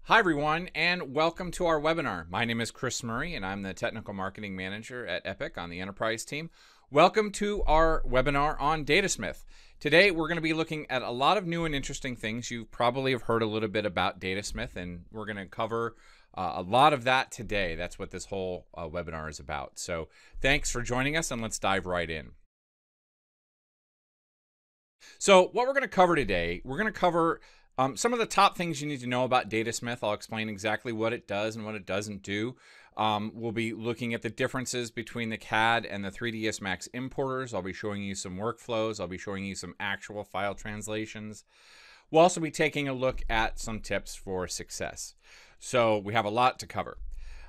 Hi everyone, and welcome to our webinar. My name is Chris Murray and I'm the Technical Marketing Manager at Epic on the Enterprise team. Welcome to our webinar on Datasmith. Today we're going to be looking at a lot of new and interesting things. You probably have heard a little bit about Datasmith, and we're going to cover a lot of that today. That's what this whole webinar is about. So thanks for joining us, and let's dive right in. So what we're going to cover today, we're going to cover some of the top things you need to know about Datasmith. I'll explain exactly what it does and what it doesn't do. We'll be looking at the differences between the CAD and the 3ds Max importers. I'll be showing you some workflows. I'll be showing you some actual file translations. We'll also be taking a look at some tips for success. So we have a lot to cover.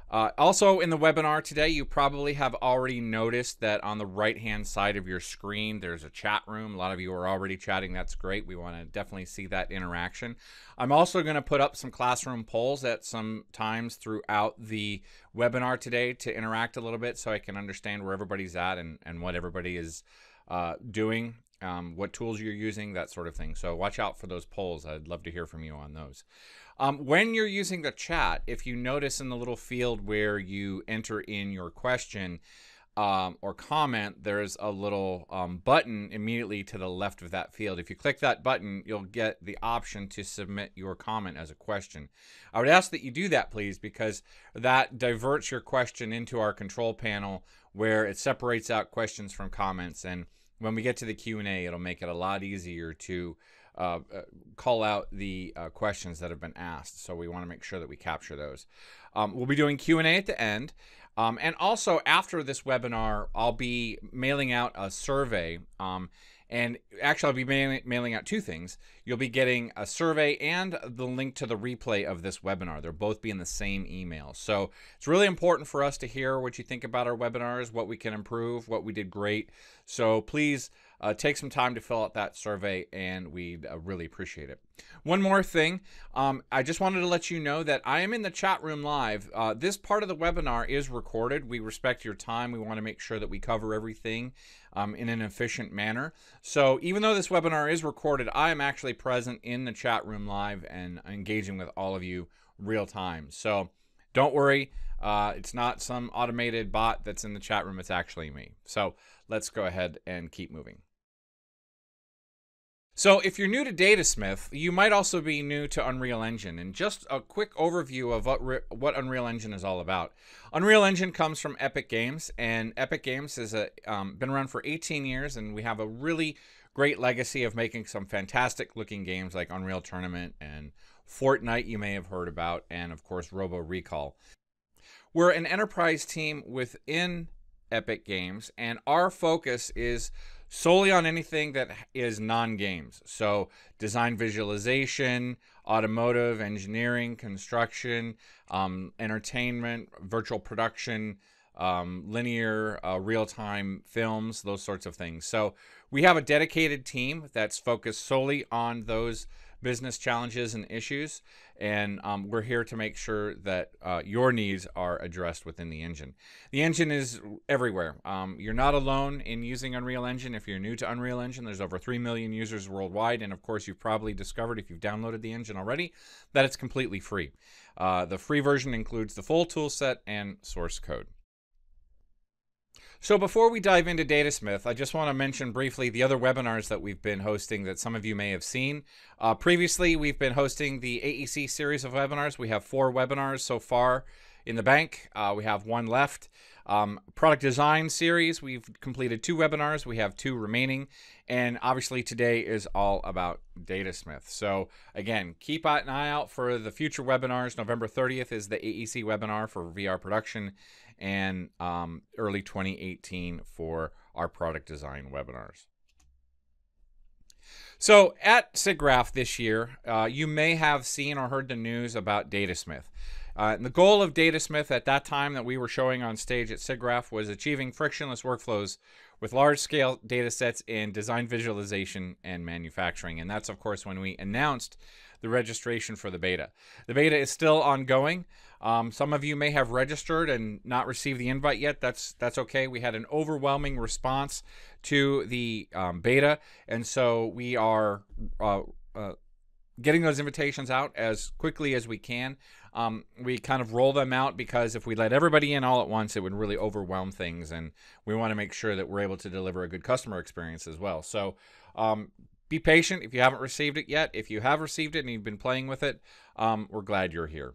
Also in the webinar today, you probably have already noticed that on the right-hand side of your screen, there's a chat room. A lot of you are already chatting. That's great. We want to definitely see that interaction. I'm also going to put up some classroom polls at some times throughout the webinar today to interact a little bit so I can understand where everybody's at and what everybody is doing, what tools you're using, that sort of thing. So watch out for those polls. I'd love to hear from you on those. When you're using the chat, if you notice in the little field where you enter in your question or comment, there's a little button immediately to the left of that field. If you click that button, you'll get the option to submit your comment as a question. I would ask that you do that, please, because that diverts your question into our control panel where it separates out questions from comments. And when we get to the Q&A, it'll make it a lot easier to call out the questions that have been asked. So we want to make sure that we capture those. We'll be doing Q&A at the end. And also after this webinar, I'll be mailing out a survey. And actually, I'll be mailing out two things. You'll be getting a survey and the link to the replay of this webinar. They'll both be in the same email. So it's really important for us to hear what you think about our webinars, what we can improve, what we did great. So please take some time to fill out that survey, and we'd really appreciate it. One more thing, I just wanted to let you know that I am in the chat room live. This part of the webinar is recorded. We respect your time. We want to make sure that we cover everything in an efficient manner. So even though this webinar is recorded, I am actually present in the chat room live and engaging with all of you real time. So don't worry, it's not some automated bot that's in the chat room. It's actually me. So let's go ahead and keep moving. So if you're new to Datasmith, you might also be new to Unreal Engine. And just a quick overview of what Unreal Engine is all about. Unreal Engine comes from Epic Games, and Epic Games has been around for 18 years, and we have a really great legacy of making some fantastic looking games like Unreal Tournament and Fortnite you may have heard about, and of course Robo Recall. We're an enterprise team within Epic Games, and our focus is solely on anything that is non-games. So design visualization, automotive, engineering, construction, entertainment, virtual production, linear, real-time films, those sorts of things. So we have a dedicated team that's focused solely on those business challenges and issues, and we're here to make sure that your needs are addressed within the engine. The engine is everywhere. You're not alone in using Unreal Engine. If you're new to Unreal Engine, there's over 3 million users worldwide, and of course you've probably discovered, if you've downloaded the engine already, that it's completely free. The free version includes the full tool set and source code. So before we dive into Datasmith, I just want to mention briefly the other webinars that we've been hosting that some of you may have seen. Previously, we've been hosting the AEC series of webinars. We have 4 webinars so far in the bank. We have 1 left. Product design series, we've completed 2 webinars. We have 2 remaining. And obviously today is all about Datasmith. So again, keep an eye out for the future webinars. November 30th is the AEC webinar for VR production, and early 2018 for our product design webinars. So at SIGGRAPH this year, you may have seen or heard the news about Datasmith. And the goal of Datasmith at that time that we were showing on stage at SIGGRAPH was achieving frictionless workflows with large-scale data sets in design visualization and manufacturing. And that's, of course, when we announced the registration for the beta. The beta is still ongoing. Some of you may have registered and not received the invite yet. That's okay. We had an overwhelming response to the beta, and so we are getting those invitations out as quickly as we can. We kind of roll them out because if we let everybody in all at once, it would really overwhelm things, and we want to make sure that we're able to deliver a good customer experience as well. So be patient if you haven't received it yet. If you have received it and you've been playing with it, we're glad you're here.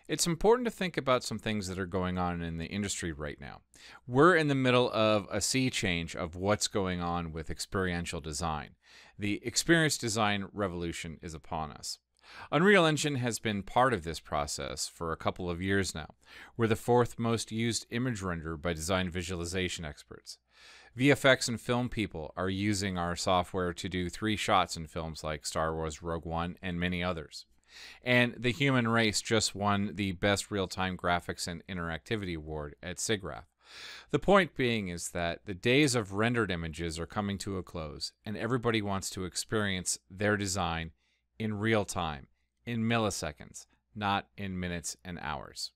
It's important to think about some things that are going on in the industry right now. We're in the middle of a sea change of what's going on with experiential design. The experience design revolution is upon us. Unreal Engine has been part of this process for a couple of years now. We're the fourth most used image renderer by design visualization experts. VFX and film people are using our software to do 3 shots in films like Star Wars Rogue One and many others. And the human race just won the Best Real-Time Graphics and Interactivity Award at SIGGRAPH. The point being is that the days of rendered images are coming to a close, and everybody wants to experience their design in real time, in milliseconds, not in minutes and hours.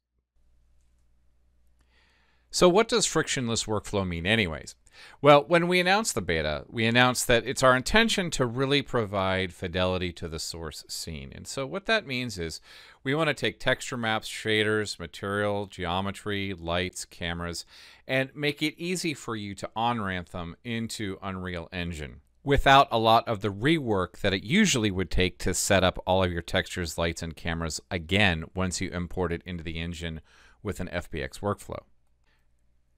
So what does frictionless workflow mean anyways? Well, when we announced the beta, we announced that it's our intention to really provide fidelity to the source scene. And so what that means is we want to take texture maps, shaders, material, geometry, lights, cameras, and make it easy for you to on-ramp them into Unreal Engine without a lot of the rework that it usually would take to set up all of your textures, lights, and cameras again once you import it into the engine with an FBX workflow.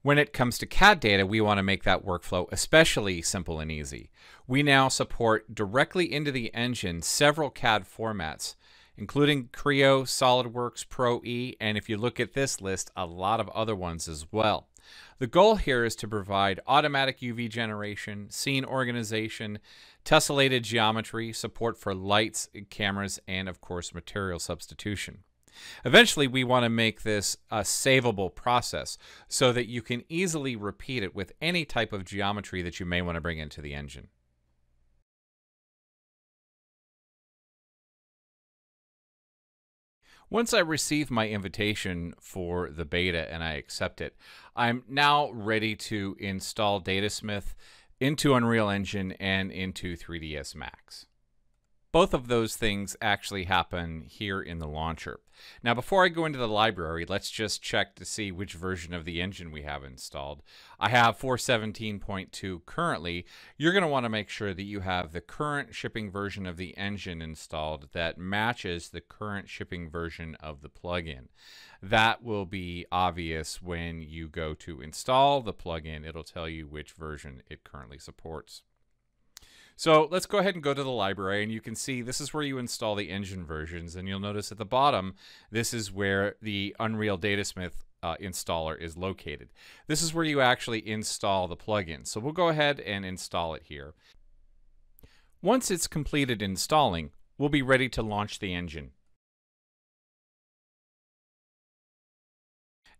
When it comes to CAD data, we want to make that workflow especially simple and easy. We now support directly into the engine several CAD formats, including Creo, SolidWorks, Pro E, and if you look at this list, a lot of other ones as well. The goal here is to provide automatic UV generation, scene organization, tessellated geometry, support for lights, cameras, and of course material substitution. Eventually, we want to make this a savable process so that you can easily repeat it with any type of geometry that you may want to bring into the engine. Once I receive my invitation for the beta and I accept it, I'm now ready to install Datasmith into Unreal Engine and into 3ds Max. Both of those things actually happen here in the launcher. Now, before I go into the library, let's just check to see which version of the engine we have installed. I have 4.17.2 currently. You're going to want to make sure that you have the current shipping version of the engine installed that matches the current shipping version of the plugin. That will be obvious when you go to install the plugin. It'll tell you which version it currently supports. So let's go ahead and go to the library, and you can see this is where you install the engine versions, and you'll notice at the bottom this is where the Unreal Datasmith installer is located. This is where you actually install the plugin. So we'll go ahead and install it here. Once it's completed installing, we'll be ready to launch the engine.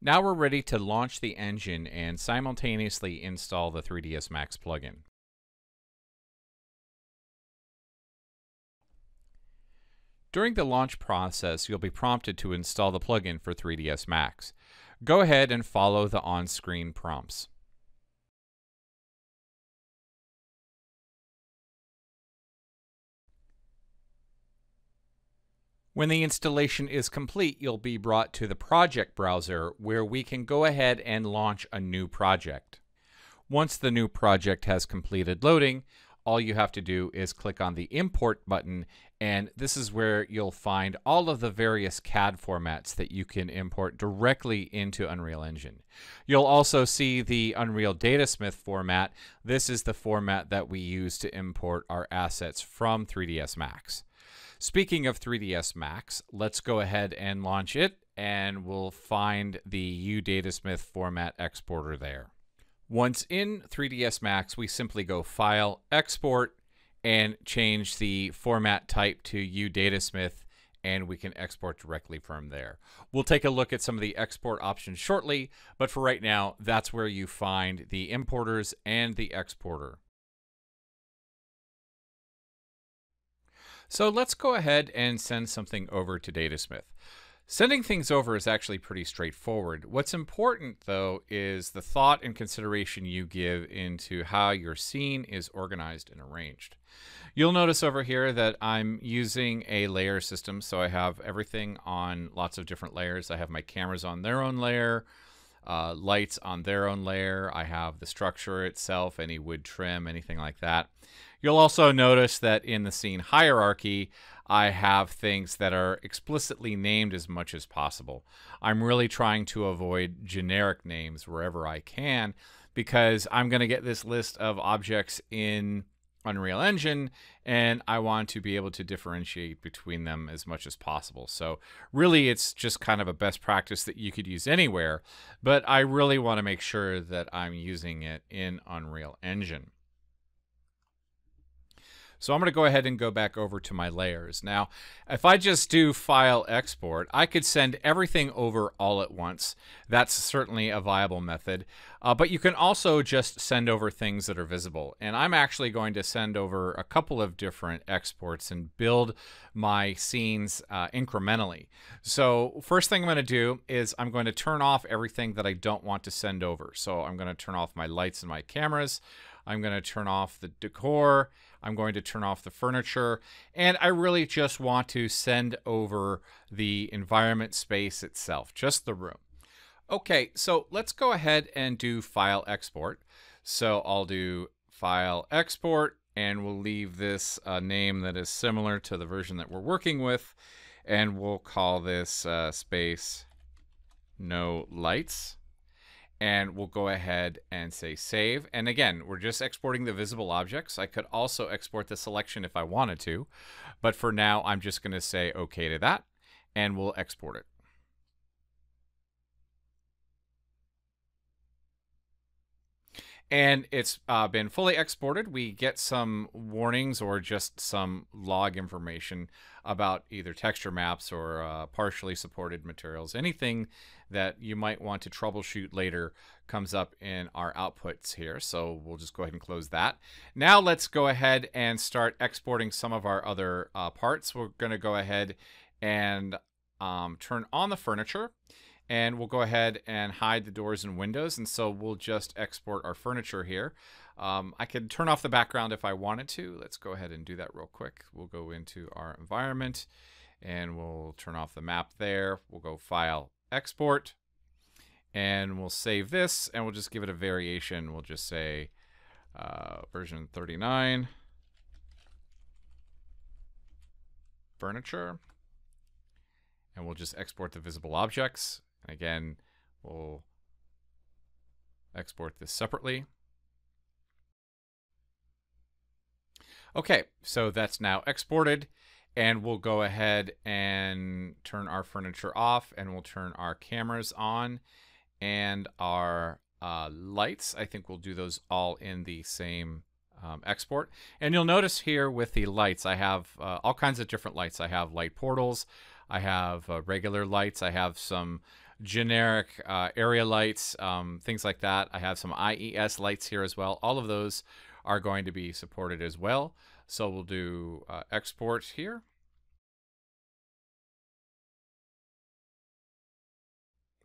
Now we're ready to launch the engine and simultaneously install the 3ds Max plugin. During the launch process, you'll be prompted to install the plugin for 3ds Max. Go ahead and follow the on-screen prompts. When the installation is complete, you'll be brought to the project browser where we can go ahead and launch a new project. Once the new project has completed loading, all you have to do is click on the Import button, and this is where you'll find all of the various CAD formats that you can import directly into Unreal Engine. You'll also see the Unreal Datasmith format. This is the format that we use to import our assets from 3ds Max. Speaking of 3ds Max, let's go ahead and launch it, and we'll find the uDatasmith format exporter there. Once in 3ds Max, we simply go File, Export, and change the format type to uDatasmith, and we can export directly from there. We'll take a look at some of the export options shortly, but for right now, that's where you find the importers and the exporter. So let's go ahead and send something over to Datasmith. Sending things over is actually pretty straightforward. What's important, though, is the thought and consideration you give into how your scene is organized and arranged. You'll notice over here that I'm using a layer system, so I have everything on lots of different layers. I have my cameras on their own layer, lights on their own layer. I have the structure itself, any wood trim, anything like that. You'll also notice that in the scene hierarchy, I have things that are explicitly named as much as possible. I'm really trying to avoid generic names wherever I can, because I'm going to get this list of objects in Unreal Engine, and I want to be able to differentiate between them as much as possible. So really, it's just kind of a best practice that you could use anywhere, but I really want to make sure that I'm using it in Unreal Engine. So I'm going to go ahead and go back over to my layers. Now, if I just do File Export, I could send everything over all at once. That's certainly a viable method. But you can also just send over things that are visible. And I'm actually going to send over a couple of different exports and build my scenes incrementally. So first thing I'm going to do is I'm going to turn off everything that I don't want to send over. So I'm going to turn off my lights and my cameras. I'm going to turn off the decor. I'm going to turn off the furniture, and I really just want to send over the environment space itself, just the room. Okay, so let's go ahead and do File Export. So I'll do File Export, and we'll leave this name that is similar to the version that we're working with, and we'll call this space no lights. And we'll go ahead and say save. And again, we're just exporting the visible objects. I could also export the selection if I wanted to, but for now, I'm just going to say okay to that, and we'll export it. And it's been fully exported. We get some warnings or just some log information about either texture maps or partially supported materials. Anything that you might want to troubleshoot later comes up in our outputs here. So we'll just go ahead and close that. Now let's go ahead and start exporting some of our other parts. We're going to go ahead and turn on the furniture. And we'll go ahead and hide the doors and windows. And so we'll just export our furniture here. I could turn off the background if I wanted to. Let's go ahead and do that real quick. We'll go into our environment and we'll turn off the map there. We'll go File, Export, and we'll save this and we'll just give it a variation. We'll just say version 39, furniture, and we'll just export the visible objects. And again, we'll export this separately. Okay, so that's now exported, and we'll go ahead and turn our furniture off, and we'll turn our cameras on and our lights. I think we'll do those all in the same export. And you'll notice here with the lights, I have all kinds of different lights. I have light portals, I have regular lights, I have some generic area lights, things like that. I have some IES lights here as well. All of those are going to be supported as well. So we'll do export here.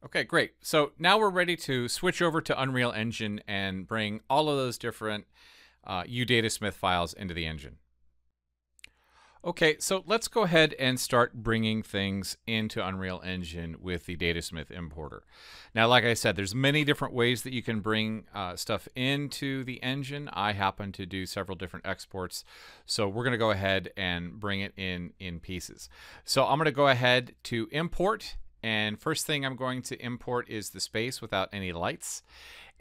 Okay, great. So now we're ready to switch over to Unreal Engine and bring all of those different Datasmith files into the engine. Okay, so let's go ahead and start bringing things into Unreal Engine with the Datasmith importer. Now, like I said, there's many different ways that you can bring stuff into the engine. I happen to do several different exports, so we're going to go ahead and bring it in pieces. So I'm going to go ahead to import, and first thing I'm going to import is the space without any lights.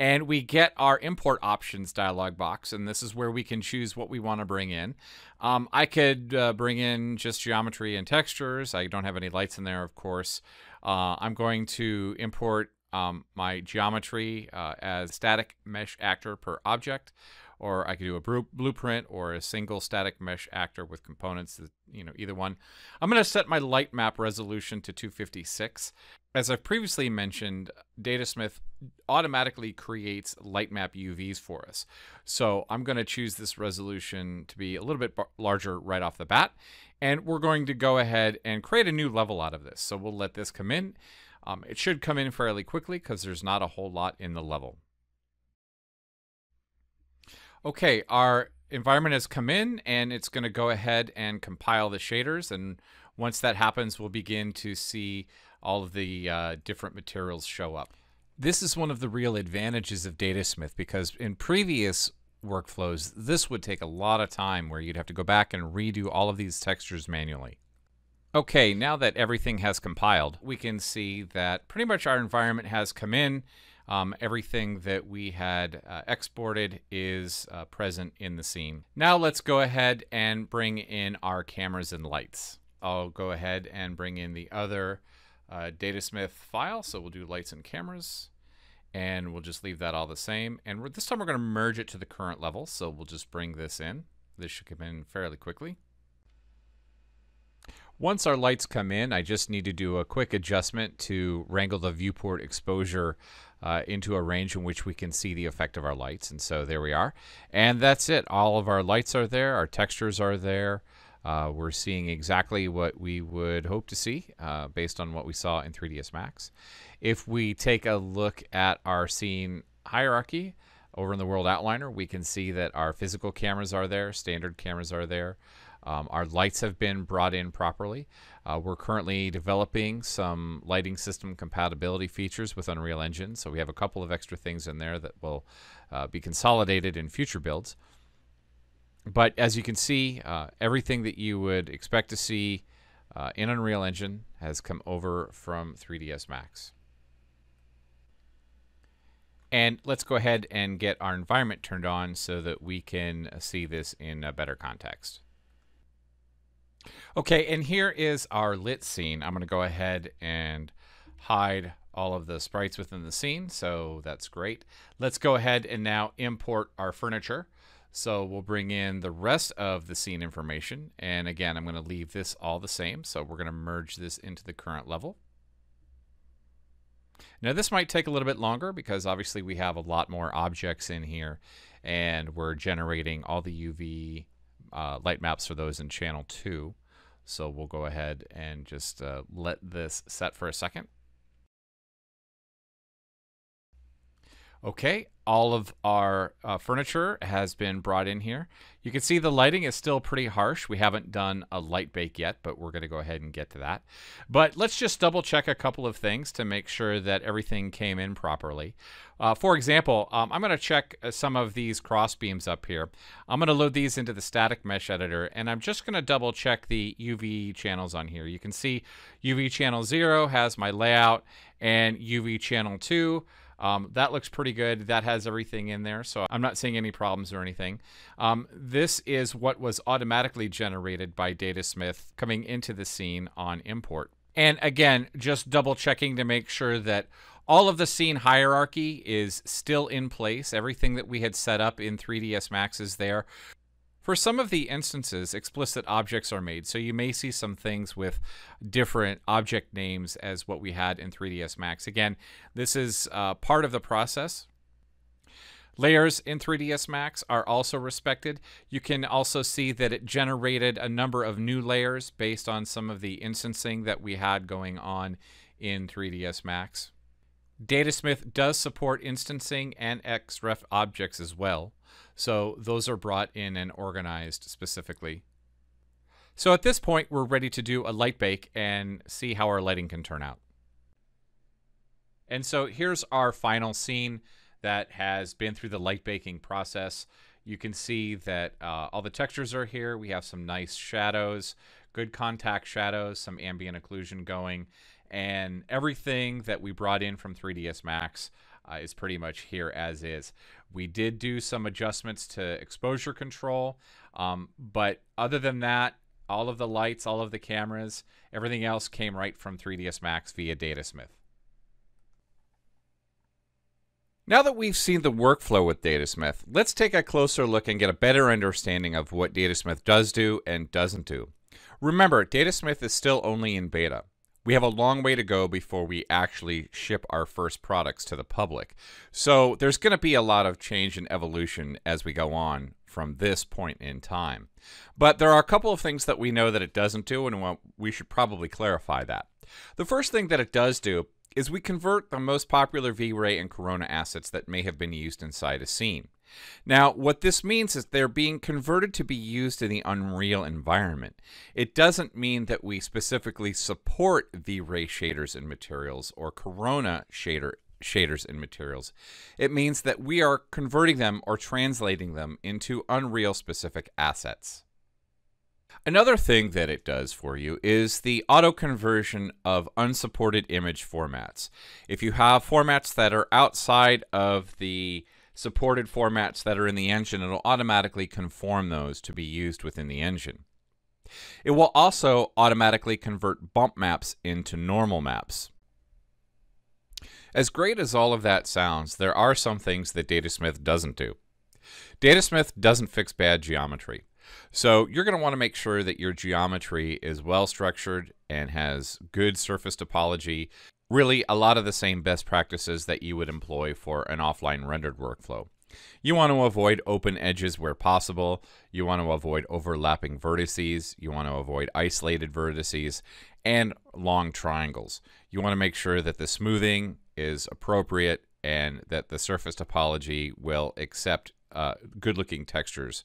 And we get our import options dialog box, and this is where we can choose what we want to bring in. I could bring in just geometry and textures. I don't have any lights in there, of course. I'm going to import my geometry as static mesh actor per object, or I could do a blueprint or a single static mesh actor with components that, either one. I'm going to set my light map resolution to 256. As I've previously mentioned, Datasmith automatically creates light map UVs for us. So I'm going to choose this resolution to be a little bit larger right off the bat. And we're going to go ahead and create a new level out of this. So we'll let this come in. It should come in fairly quickly because there's not a whole lot in the level. Okay, our environment has come in and it's going to go ahead and compile the shaders. And once that happens, we'll begin to see all of the different materials show up. This is one of the real advantages of Datasmith, because in previous workflows, this would take a lot of time where you'd have to go back and redo all of these textures manually. Okay, now that everything has compiled, we can see that pretty much our environment has come in. Everything that we had exported is present in the scene. Now let's go ahead and bring in our cameras and lights. I'll go ahead and bring in the other Datasmith file. So we'll do lights and cameras, and we'll just leave that all the same. And this time we're going to merge it to the current level. So we'll just bring this in. This should come in fairly quickly. Once our lights come in, I just need to do a quick adjustment to wrangle the viewport exposure into a range in which we can see the effect of our lights. And so there we are. And that's it. All of our lights are there. Our textures are there. We're seeing exactly what we would hope to see based on what we saw in 3ds Max. If we take a look at our scene hierarchy over in the World Outliner, we can see that our physical cameras are there, standard cameras are there. Our lights have been brought in properly. We're currently developing some lighting system compatibility features with Unreal Engine, so we have a couple of extra things in there that will be consolidated in future builds. But as you can see, everything that you would expect to see in Unreal Engine has come over from 3ds Max. And let's go ahead and get our environment turned on so that we can see this in a better context. Okay, and here is our lit scene. I'm going to go ahead and hide all of the sprites within the scene, so that's great. Let's go ahead and now import our furniture. So we'll bring in the rest of the scene information, and again, I'm going to leave this all the same, so we're going to merge this into the current level. Now this might take a little bit longer because obviously we have a lot more objects in here, and we're generating all the UV light maps for those in channel 2. So we'll go ahead and just let this set for a second. Okay, all of our furniture has been brought in here. You can see the lighting is still pretty harsh. We haven't done a light bake yet, but we're going to go ahead and get to that. But let's just double check a couple of things to make sure that everything came in properly. For example, I'm going to check some of these cross beams up here. I'm going to load these into the static mesh editor, and I'm just going to double check the UV channels on here. You can see UV channel 0 has my layout, and UV channel 2 that looks pretty good. That has everything in there, so I'm not seeing any problems or anything. This is what was automatically generated by Datasmith coming into the scene on import. And again, just double checking to make sure that all of the scene hierarchy is still in place. Everything that we had set up in 3ds Max is there. For some of the instances, explicit objects are made, so you may see some things with different object names as what we had in 3ds Max. Again, this is part of the process. Layers in 3ds Max are also respected. You can also see that it generated a number of new layers based on some of the instancing that we had going on in 3ds Max. Datasmith does support instancing and XREF objects as well. So those are brought in and organized specifically. So at this point, we're ready to do a light bake and see how our lighting can turn out. And so here's our final scene that has been through the light baking process. You can see that all the textures are here. We have some nice shadows, good contact shadows, some ambient occlusion going, and everything that we brought in from 3ds Max is pretty much here as is. We did do some adjustments to exposure control, but other than that, all of the lights, all of the cameras, everything else came right from 3ds Max via Datasmith. Now that we've seen the workflow with Datasmith, let's take a closer look and get a better understanding of what Datasmith does do and doesn't do. Remember, Datasmith is still only in beta. We have a long way to go before we actually ship our first products to the public. So there's going to be a lot of change and evolution as we go on from this point in time. But there are a couple of things that we know that it doesn't do, and we should probably clarify that. The first thing that it does do is we convert the most popular V-Ray and Corona assets that may have been used inside a scene. Now, what this means is they're being converted to be used in the Unreal environment. It doesn't mean that we specifically support V-Ray shaders and materials or Corona shaders and materials. It means that we are converting them or translating them into Unreal specific assets. Another thing that it does for you is the auto conversion of unsupported image formats. If you have formats that are outside of the supported formats that are in the engine, it'll automatically conform those to be used within the engine. It will also automatically convert bump maps into normal maps. As great as all of that sounds, there are some things that Datasmith doesn't do. Datasmith doesn't fix bad geometry. So you're going to want to make sure that your geometry is well structured and has good surface topology. Really, a lot of the same best practices that you would employ for an offline rendered workflow. You want to avoid open edges where possible. You want to avoid overlapping vertices. You want to avoid isolated vertices and long triangles. You want to make sure that the smoothing is appropriate and that the surface topology will accept good-looking textures.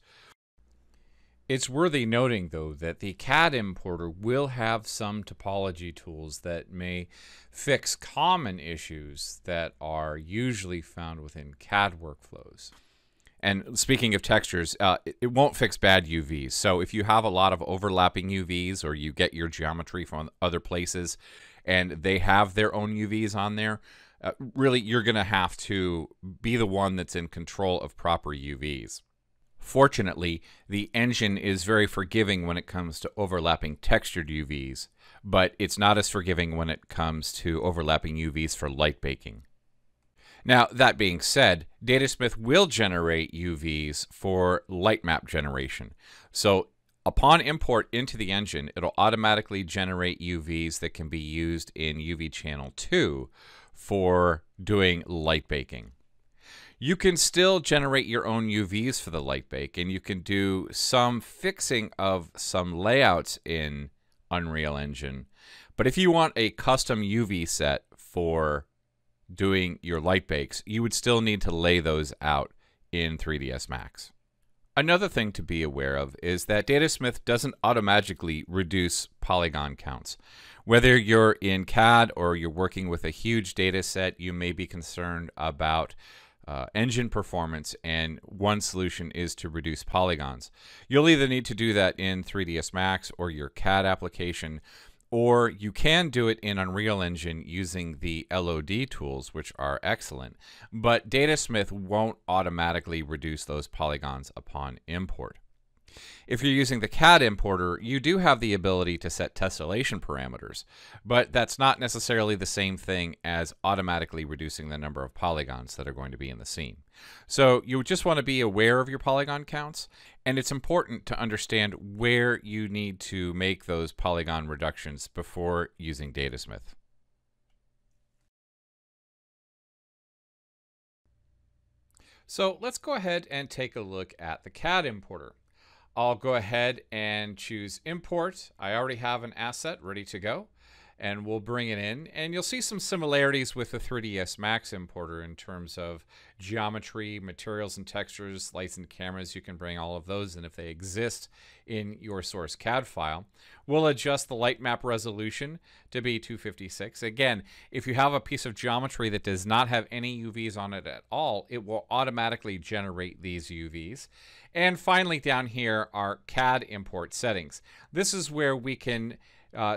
It's worthy noting, though, that the CAD importer will have some topology tools that may fix common issues that are usually found within CAD workflows. And speaking of textures, it won't fix bad UVs. So if you have a lot of overlapping UVs or you get your geometry from other places and they have their own UVs on there, really you're going to have to be the one that's in control of proper UVs. Fortunately, the engine is very forgiving when it comes to overlapping textured UVs, but it's not as forgiving when it comes to overlapping UVs for light baking. Now, that being said, Datasmith will generate UVs for light map generation. So upon import into the engine, it'll automatically generate UVs that can be used in UV channel 2 for doing light baking. You can still generate your own UVs for the light bake, and you can do some fixing of some layouts in Unreal Engine. But if you want a custom UV set for doing your light bakes, you would still need to lay those out in 3ds Max. Another thing to be aware of is that Datasmith doesn't automatically reduce polygon counts. Whether you're in CAD or you're working with a huge data set, you may be concerned about engine performance, and one solution is to reduce polygons. You'll either need to do that in 3ds Max or your CAD application, or you can do it in Unreal Engine using the LOD tools, which are excellent, but Datasmith won't automatically reduce those polygons upon import. If you're using the CAD importer, you do have the ability to set tessellation parameters, but that's not necessarily the same thing as automatically reducing the number of polygons that are going to be in the scene. So you just want to be aware of your polygon counts, and it's important to understand where you need to make those polygon reductions before using Datasmith. So let's go ahead and take a look at the CAD importer. I'll go ahead and choose import. I already have an asset ready to go, and we'll bring it in, and you'll see some similarities with the 3ds Max importer in terms of geometry, materials and textures, lights and cameras. You can bring all of those in if they exist in your source CAD file. We'll adjust the light map resolution to be 256. Again, if you have a piece of geometry that does not have any UVs on it at all, it will automatically generate these UVs. And finally, down here are CAD import settings. This is where we can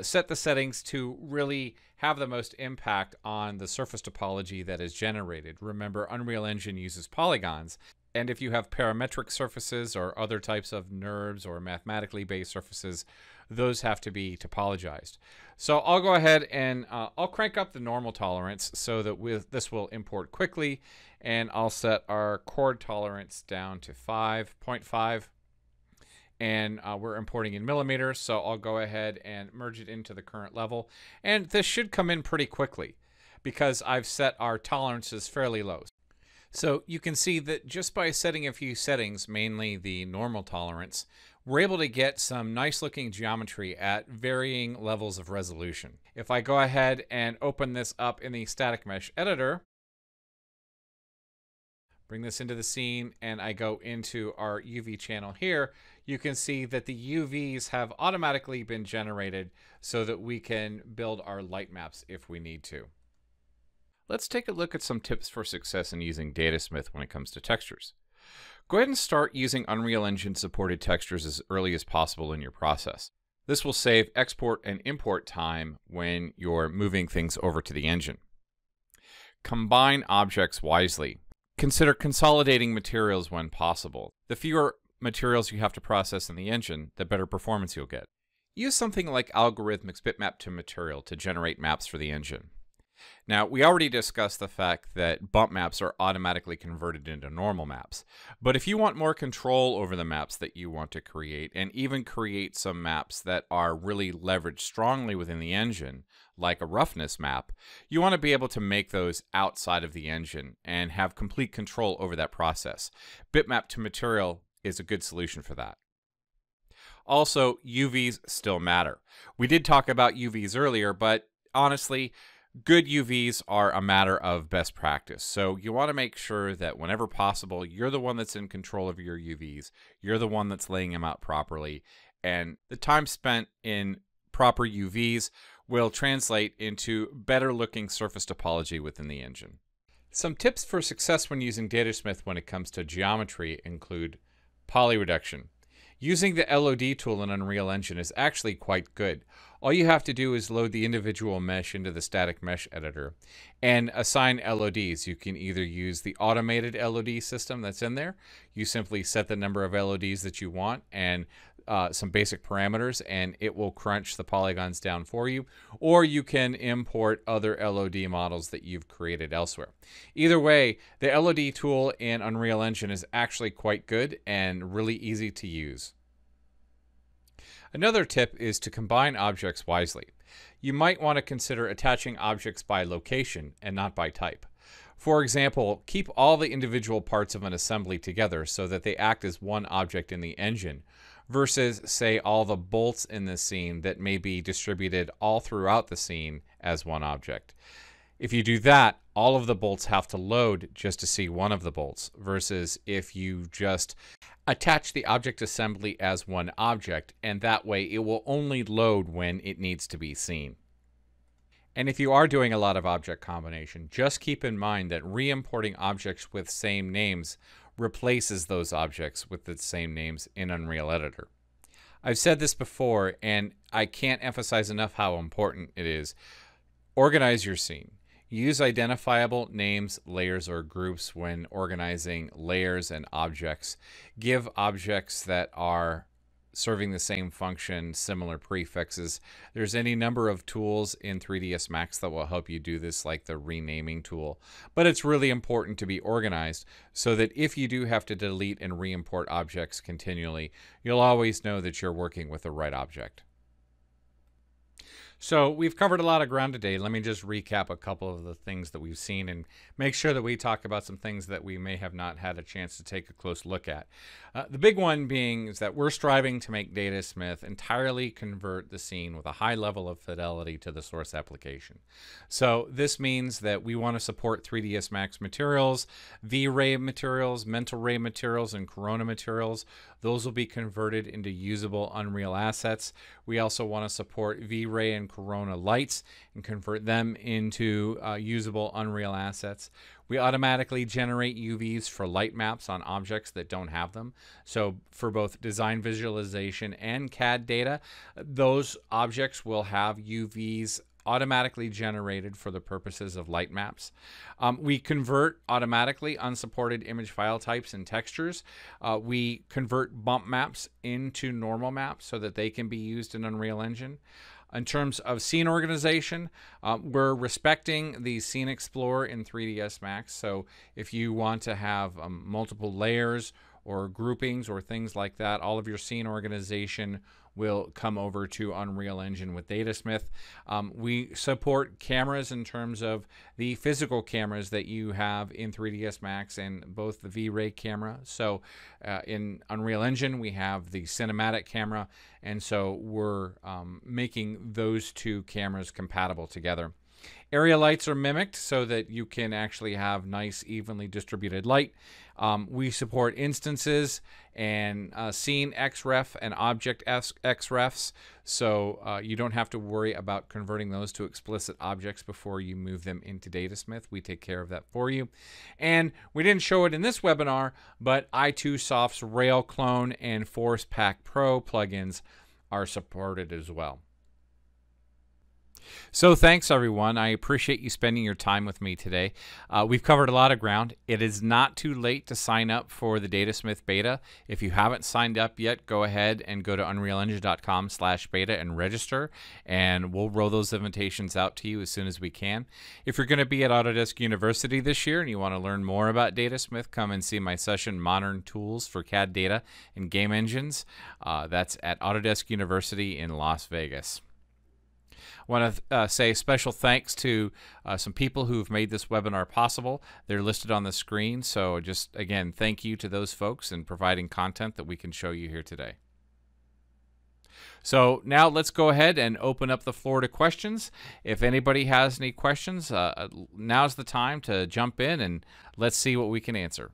set the settings to really have the most impact on the surface topology that is generated. Remember, Unreal Engine uses polygons, and if you have parametric surfaces or other types of NURBS or mathematically based surfaces, those have to be topologized. So I'll go ahead and I'll crank up the normal tolerance so that this will import quickly, and I'll set our chord tolerance down to 5.5. And we're importing in millimeters, so I'll go ahead and merge it into the current level. And this should come in pretty quickly because I've set our tolerances fairly low. So you can see that just by setting a few settings, mainly the normal tolerance, we're able to get some nice looking geometry at varying levels of resolution. If I go ahead and open this up in the static mesh editor, bring this into the scene, and I go into our UV channel here, you can see that the UVs have automatically been generated so that we can build our light maps if we need to. Let's take a look at some tips for success in using Datasmith when it comes to textures. Go ahead and start using Unreal Engine supported textures as early as possible in your process. This will save export and import time when you're moving things over to the engine. Combine objects wisely. Consider consolidating materials when possible. The fewer materials you have to process in the engine, the better performance you'll get. Use something like algorithmic bitmap to material to generate maps for the engine. Now, we already discussed the fact that bump maps are automatically converted into normal maps. But if you want more control over the maps that you want to create, and even create some maps that are really leveraged strongly within the engine, like a roughness map, you want to be able to make those outside of the engine and have complete control over that process. Bitmap to material is a good solution for that. Also, UVs still matter. We did talk about UVs earlier, but honestly, good UVs are a matter of best practice. So you want to make sure that whenever possible, you're the one that's in control of your UVs. You're the one that's laying them out properly. And the time spent in proper UVs will translate into better looking surface topology within the engine. Some tips for success when using Datasmith when it comes to geometry include poly reduction. Using the LOD tool in Unreal Engine is actually quite good. All you have to do is load the individual mesh into the static mesh editor and assign LODs. You can either use the automated LOD system that's in there. You simply set the number of LODs that you want and some basic parameters, and it will crunch the polygons down for you. Or you can import other LOD models that you've created elsewhere. Either way, the LOD tool in Unreal Engine is actually quite good and really easy to use. Another tip is to combine objects wisely. You might want to consider attaching objects by location and not by type. For example, keep all the individual parts of an assembly together so that they act as one object in the engine, versus, say, all the bolts in the scene that may be distributed all throughout the scene as one object. If you do that, all of the bolts have to load just to see one of the bolts, versus if you just attach the object assembly as one object, and that way it will only load when it needs to be seen. And if you are doing a lot of object combination, just keep in mind that re-importing objects with same names replaces those objects with the same names in Unreal Editor. I've said this before, and I can't emphasize enough how important it is. Organize your scene. Use identifiable names, layers, or groups when organizing layers and objects. Give objects that are serving the same function similar prefixes. There's any number of tools in 3ds Max that will help you do this, like the renaming tool. But it's really important to be organized so that if you do have to delete and re-import objects continually, you'll always know that you're working with the right object. So we've covered a lot of ground today. Let me just recap a couple of the things that we've seen and make sure that we talk about some things that we may have not had a chance to take a close look at. The big one being is that we're striving to make Datasmith entirely convert the scene with a high level of fidelity to the source application. So this means that we want to support 3ds Max materials, V-Ray materials, Mental Ray materials, and Corona materials. Those will be converted into usable Unreal assets. We also want to support V-Ray and Corona lights and convert them into usable Unreal assets. We automatically generate UVs for light maps on objects that don't have them. So for both design visualization and CAD data, those objects will have UVs automatically generated for the purposes of light maps. We convert automatically unsupported image file types and textures. We convert bump maps into normal maps so that they can be used in Unreal Engine. In terms of scene organization, we're respecting the Scene Explorer in 3ds Max. So if you want to have multiple layers or groupings or things like that, all of your scene organization will come over to Unreal Engine with Datasmith. We support cameras in terms of the physical cameras that you have in 3ds Max and both the V-Ray camera. So in Unreal Engine, we have the cinematic camera, and so we're making those two cameras compatible together. Area lights are mimicked so that you can actually have nice, evenly distributed light. We support instances and scene XREF and object XREFs, so you don't have to worry about converting those to explicit objects before you move them into Datasmith. We take care of that for you. And we didn't show it in this webinar, but i2Soft's Rail Clone and Force Pack Pro plugins are supported as well. So thanks, everyone. I appreciate you spending your time with me today. We've covered a lot of ground. It is not too late to sign up for the Datasmith beta. If you haven't signed up yet, go ahead and go to unrealengine.com/beta and register, and we'll roll those invitations out to you as soon as we can. If you're going to be at Autodesk University this year and you want to learn more about Datasmith, come and see my session, Modern Tools for CAD Data and Game Engines. That's at Autodesk University in Las Vegas. I want to say special thanks to some people who've made this webinar possible. They're listed on the screen, so just, again, thank you to those folks in providing content that we can show you here today. So now let's go ahead and open up the floor to questions. If anybody has any questions, now's the time to jump in and let's see what we can answer.